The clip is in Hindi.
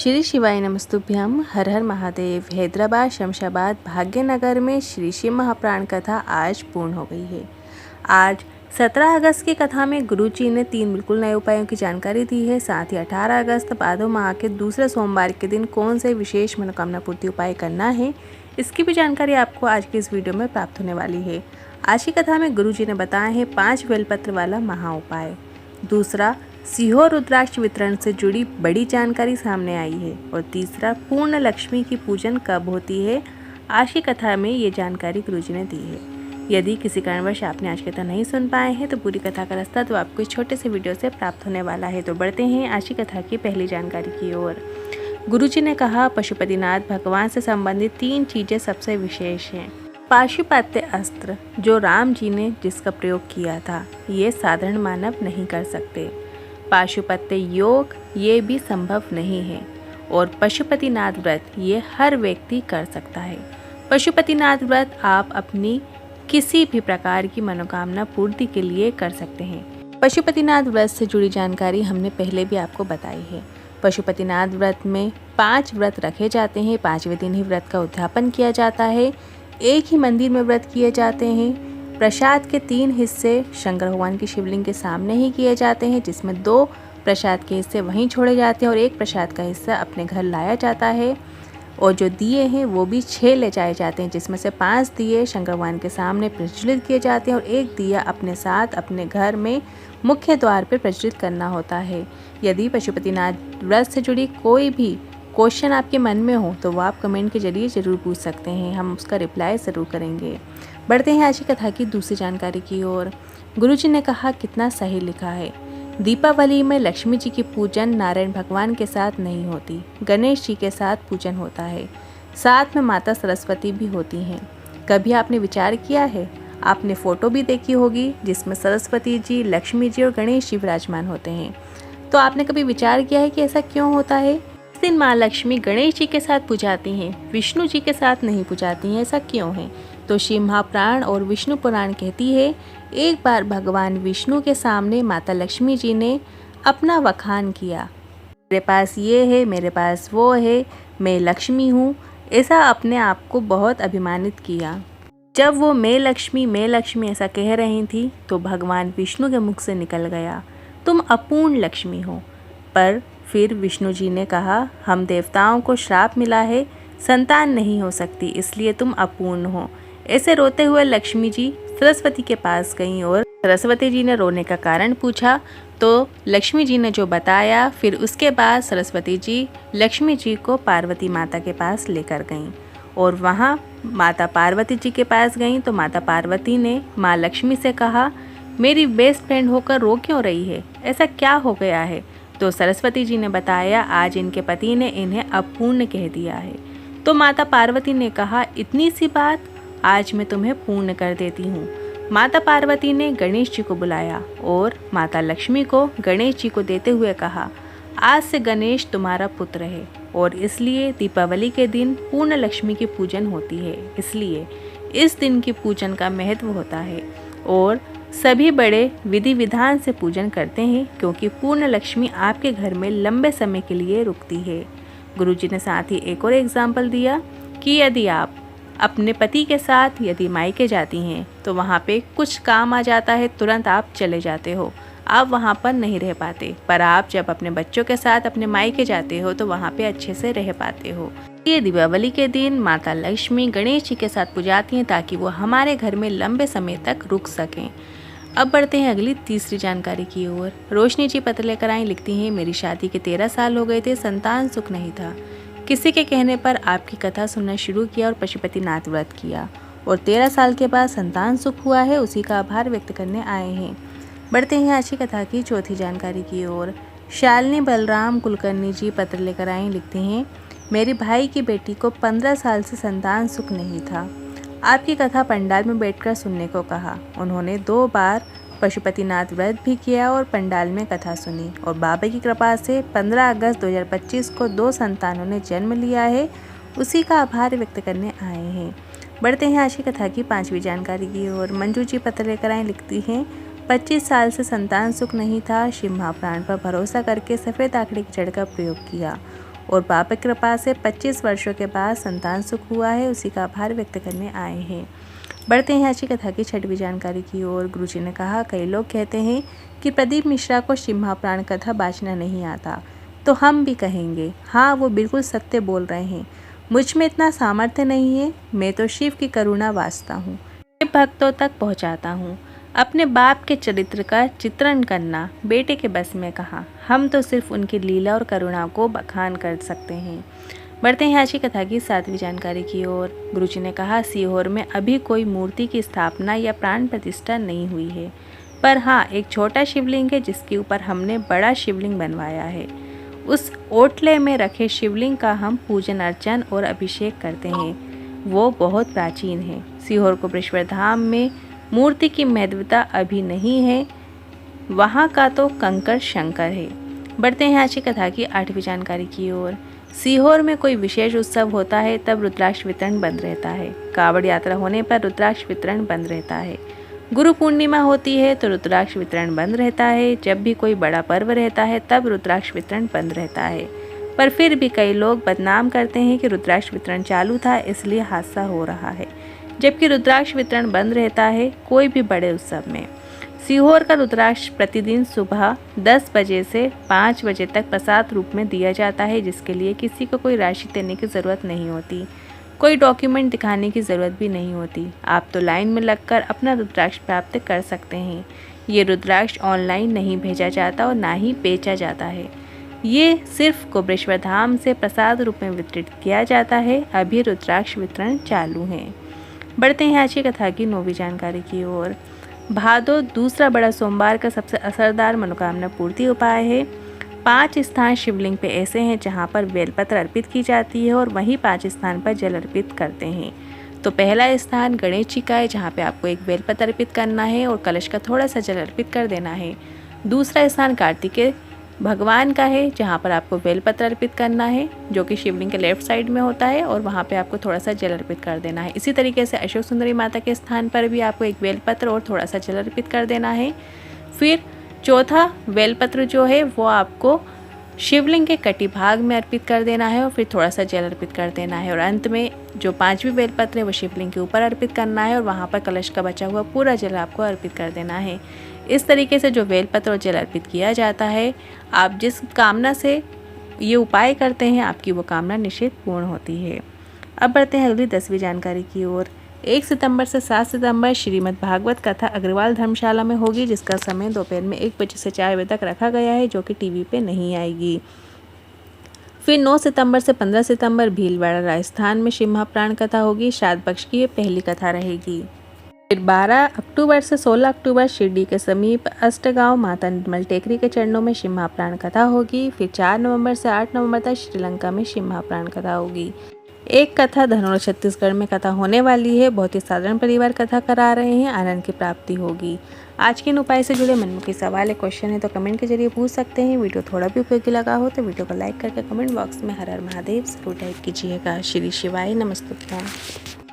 श्री शिवाय नमस्तुभ्यम। हर हर महादेव। हैदराबाद शमशाबाद भाग्यनगर में श्री शिव महाप्राण कथा आज पूर्ण हो गई है। आज 17 अगस्त की कथा में गुरुजी ने 3 बिल्कुल नए उपायों की जानकारी दी है। साथ ही 18 अगस्त भादो माह के दूसरे सोमवार के दिन कौन से विशेष मनोकामना पूर्ति उपाय करना है, इसकी भी जानकारी आपको आज की इस वीडियो में प्राप्त होने वाली है। आज की कथा में गुरुजी ने बताया है 5 बेलपत्र वाला महा उपाय। दूसरा, सीहोर रुद्राक्ष वितरण से जुड़ी बड़ी जानकारी सामने आई है। और तीसरा, पूर्ण लक्ष्मी की पूजन कब होती है, आज की कथा में ये जानकारी गुरुजी ने दी है। यदि किसी कारणवश आपने आज की कथा नहीं सुन पाए हैं तो पूरी कथा का रास्ता तो आपको इस छोटे से वीडियो से प्राप्त होने वाला है। तो बढ़ते हैं आज की कथा की पहली जानकारी की ओर। गुरुजी ने कहा, पशुपतिनाथ भगवान से संबंधित 3 चीजें सबसे विशेष हैं। पाशुपत्य अस्त्र, जो राम जी ने जिसका प्रयोग किया था, ये साधारण मानव नहीं कर सकते। पाशुपत्य योग, ये भी संभव नहीं है। और पशुपतिनाथ व्रत, ये हर व्यक्ति कर सकता है। पशुपतिनाथ व्रत आप अपनी किसी भी प्रकार की मनोकामना पूर्ति के लिए कर सकते हैं। पशुपतिनाथ व्रत से जुड़ी जानकारी हमने पहले भी आपको बताई है। पशुपतिनाथ व्रत में 5 व्रत रखे जाते हैं। 5वें दिन ही व्रत का उद्यापन किया जाता है। एक ही मंदिर में व्रत किए जाते हैं। प्रसाद के 3 हिस्से शंकर भगवान की शिवलिंग के सामने ही किए जाते हैं, जिसमें 2 प्रसाद के हिस्से वहीं छोड़े जाते हैं और 1 प्रसाद का हिस्सा अपने घर लाया जाता है। और जो दिए हैं वो भी 6 ले जाए जाते हैं, जिसमें से 5 दिए शंकर भगवान के सामने प्रज्वलित किए जाते हैं और 1 दिया अपने साथ अपने घर में मुख्य द्वार पर प्रज्वलित करना होता है। यदि पशुपतिनाथ व्रत से जुड़ी कोई भी क्वेश्चन आपके मन में हो तो वो आप कमेंट के जरिए ज़रूर पूछ सकते हैं, हम उसका रिप्लाई ज़रूर करेंगे। बढ़ते हैं आज की कथा की दूसरी जानकारी की ओर। गुरुजी ने कहा, कितना सही लिखा है। दीपावली में लक्ष्मी जी की पूजन नारायण भगवान के साथ नहीं होती, गणेश जी के साथ पूजन होता है। साथ में माता सरस्वती भी होती हैं। कभी आपने विचार किया है? आपने फ़ोटो भी देखी होगी जिसमें सरस्वती जी, लक्ष्मी जी और गणेश जी विराजमान होते हैं। तो आपने कभी विचार किया है कि ऐसा क्यों होता है? इस दिन माँ लक्ष्मी गणेश जी के साथ पूजाती हैं, विष्णु जी के साथ नहीं पूजाती हैं, ऐसा क्यों है? तो शिव महापुराण और विष्णु पुराण कहती है, एक बार भगवान विष्णु के सामने माता लक्ष्मी जी ने अपना वखान किया। मेरे पास ये है, मेरे पास वो है, मैं लक्ष्मी हूँ, ऐसा अपने आप को बहुत अभिमानित किया। जब वो मैं लक्ष्मी ऐसा कह रही थी तो भगवान विष्णु के मुख से निकल गया, तुम अपूर्ण लक्ष्मी हो। पर फिर विष्णु जी ने कहा, हम देवताओं को श्राप मिला है, संतान नहीं हो सकती, इसलिए तुम अपूर्ण हो। ऐसे रोते हुए लक्ष्मी जी सरस्वती के पास गईं और सरस्वती जी ने रोने का कारण पूछा तो लक्ष्मी जी ने जो बताया, फिर उसके बाद सरस्वती जी लक्ष्मी जी को पार्वती माता के पास लेकर गईं। और वहाँ माता पार्वती जी के पास गईं तो माता पार्वती ने माँ लक्ष्मी से कहा, मेरी बेस्ट फ्रेंड होकर रो क्यों रही है, ऐसा क्या हो गया है? तो सरस्वती जी ने बताया, आज इनके पति ने इन्हें अपूर्ण कह दिया है। तो माता पार्वती ने कहा, इतनी सी बात, आज मैं तुम्हें पूर्ण कर देती हूँ। माता पार्वती ने गणेश जी को बुलाया और माता लक्ष्मी को गणेश जी को देते हुए कहा, आज से गणेश तुम्हारा पुत्र है और इसलिए दीपावली के दिन पूर्ण लक्ष्मी की पूजन होती है। इसलिए इस दिन की पूजन का महत्व होता है और सभी बड़े विधि विधान से पूजन करते हैं, क्योंकि पूर्ण लक्ष्मी आपके घर में लंबे समय के लिए रुकती है। गुरुजी ने साथ ही एक और एग्जाम्पल दिया कि यदि आप अपने पति के साथ यदि मायके जाती हैं तो वहाँ पे कुछ काम आ जाता है, तुरंत आप चले जाते हो, आप वहाँ पर नहीं रह पाते। पर आप जब अपने बच्चों के साथ अपने मायके जाते हो तो वहाँ पे अच्छे से रह पाते हो। ये दीपावली के दिन माता लक्ष्मी गणेश जी के साथ पूजाती हैं ताकि वो हमारे घर में लंबे समय तक रुक सकें। अब बढ़ते हैं अगली तीसरी जानकारी की ओर। रोशनी जी पत्र लेकर आई, लिखती हैं, मेरी शादी के 13 साल हो गए थे, संतान सुख नहीं था। किसी के कहने पर आपकी कथा सुनना शुरू किया और पशुपतिनाथ व्रत किया और 13 साल के बाद संतान सुख हुआ है, उसी का आभार व्यक्त करने आए हैं। बढ़ते हैं आज की कथा की चौथी जानकारी की ओर। शालिनी बलराम कुलकर्णी जी पत्र लेकर आई, लिखते हैं, मेरे भाई की बेटी को 15 साल से संतान सुख नहीं था। आपकी कथा पंडाल में बैठकर सुनने को कहा। उन्होंने 2 बार पशुपतिनाथ व्रत भी किया और पंडाल में कथा सुनी और बाबा की कृपा से 15 अगस्त 2025 को 2 संतानों ने जन्म लिया है, उसी का आभार व्यक्त करने आए हैं। बढ़ते हैं आज की कथा की 5वीं जानकारी की ओर। मंजू जी पत्र लेकर आए, लिखती हैं, 25 साल से संतान सुख नहीं था। शिव महाप्राण पर भरोसा करके सफ़ेद आंकड़े की जड़ का प्रयोग किया और बाबा की कृपा से 25 वर्षों के बाद संतान सुख हुआ है, उसी का आभार व्यक्त करने आए हैं। बढ़ते हैं आज की कथा की 6वीं जानकारी की ओर। गुरुजी ने कहा, कई लोग कहते हैं कि प्रदीप मिश्रा को शिव महापुराण कथा बाँचना नहीं आता, तो हम भी कहेंगे हाँ, वो बिल्कुल सत्य बोल रहे हैं। मुझ में इतना सामर्थ्य नहीं है, मैं तो शिव की करुणा वास्ता हूँ, भक्तों तक पहुँचाता हूँ। अपने बाप के चरित्र का चित्रण करना बेटे के बस में कहा, हम तो सिर्फ उनकी लीला और करुणा को बखान कर सकते हैं। बढ़ते हैं आज की कथा की 7वीं जानकारी की ओर। गुरुजी ने कहा, सीहोर में अभी कोई मूर्ति की स्थापना या प्राण प्रतिष्ठा नहीं हुई है, पर हाँ, एक छोटा शिवलिंग है जिसके ऊपर हमने बड़ा शिवलिंग बनवाया है। उस ओटले में रखे शिवलिंग का हम पूजन अर्चन और अभिषेक करते हैं। वो बहुत प्राचीन है। सीहोर कोपरेश्वर धाम में मूर्ति की महत्वता अभी नहीं है, वहाँ का तो कंकर शंकर है। बढ़ते हैं आज की कथा की 8वीं जानकारी की ओर। सीहोर में कोई विशेष उत्सव होता है तब रुद्राक्ष वितरण बंद रहता है। कावड़ यात्रा होने पर रुद्राक्ष वितरण बंद रहता है। गुरु पूर्णिमा होती है तो रुद्राक्ष वितरण बंद रहता है। जब भी कोई बड़ा पर्व रहता है तब रुद्राक्ष वितरण बंद रहता है। पर फिर भी कई लोग बदनाम करते हैं कि रुद्राक्ष वितरण चालू था इसलिए हादसा हो रहा है, जबकि रुद्राक्ष वितरण बंद रहता है कोई भी बड़े उत्सव में। सीहोर का रुद्राक्ष प्रतिदिन सुबह 10 बजे से 5 बजे तक प्रसाद रूप में दिया जाता है, जिसके लिए किसी को कोई राशि देने की ज़रूरत नहीं होती, कोई डॉक्यूमेंट दिखाने की ज़रूरत भी नहीं होती। आप तो लाइन में लगकर अपना रुद्राक्ष प्राप्त कर सकते हैं। ये रुद्राक्ष ऑनलाइन नहीं भेजा जाता और ना ही बेचा जाता है। ये सिर्फ कोपरेश्वर धाम से प्रसाद रूप में वितरित किया जाता है। अभी रुद्राक्ष वितरण चालू है। बढ़ते हैं आज की कथा की 9वीं जानकारी की ओर। भादो दूसरा बड़ा सोमवार का सबसे असरदार मनोकामना पूर्ति उपाय है। 5 स्थान शिवलिंग पे ऐसे हैं जहाँ पर बेलपत्र अर्पित की जाती है और वहीं 5 स्थान पर जल अर्पित करते हैं। तो पहला स्थान गणेश जी का है, जहाँ पे आपको एक बेलपत्र अर्पित करना है और कलश का थोड़ा सा जल अर्पित कर देना है। दूसरा स्थान कार्तिकेय भगवान का है, जहाँ पर आपको बेलपत्र अर्पित करना है, जो कि शिवलिंग के लेफ्ट साइड में होता है और वहाँ पे आपको थोड़ा सा जल अर्पित कर देना है। इसी तरीके से अशोक सुंदरी माता के स्थान पर भी आपको एक बेलपत्र और थोड़ा सा जल अर्पित कर देना है। फिर चौथा बेलपत्र जो है वो आपको शिवलिंग के कटी भाग में अर्पित कर देना है और फिर थोड़ा सा जल अर्पित कर देना है। और अंत में जो 5वीं बेलपत्र है वो शिवलिंग के ऊपर अर्पित करना है और वहाँ पर कलश का बचा हुआ पूरा जल आपको अर्पित कर देना है। इस तरीके से जो बेलपत्र और जल अर्पित किया जाता है, आप जिस कामना से ये उपाय करते हैं आपकी वो कामना निश्चित पूर्ण होती है। अब बढ़ते हैं अगली 10वीं जानकारी की ओर। 1 सितंबर से 7 सितंबर श्रीमद् भागवत कथा अग्रवाल धर्मशाला में होगी, जिसका समय दोपहर में 1 बजे से 4 बजे तक रखा गया है, जो कि टीवी पे नहीं आएगी। फिर 9 सितंबर से 15 सितंबर भीलवाड़ा राजस्थान में शिव महापुराण कथा होगी। श्राद्ध पक्ष की ये पहली कथा रहेगी। फिर 12 अक्टूबर से 16 अक्टूबर शिरडी के समीप अष्टगांव माता निर्मल टेकरी के चरणों में शिव महापुराण कथा होगी। फिर 4 नवंबर से 8 नवंबर तक श्रीलंका में शिव महापुराण कथा होगी। एक कथा धनौर छत्तीसगढ़ में कथा होने वाली है। बहुत ही साधारण परिवार कथा करा रहे हैं, आनंद की प्राप्ति होगी। आज के इन उपाय से जुड़े मन में कोई सवाल है, क्वेश्चन है तो कमेंट के जरिए पूछ सकते हैं। वीडियो थोड़ा भी उपयोगी लगा हो तो वीडियो को लाइक करके कमेंट बॉक्स में हर हर महादेव जरूर टाइप कीजिएगा। श्री शिवाय नमस्तुभ्यं।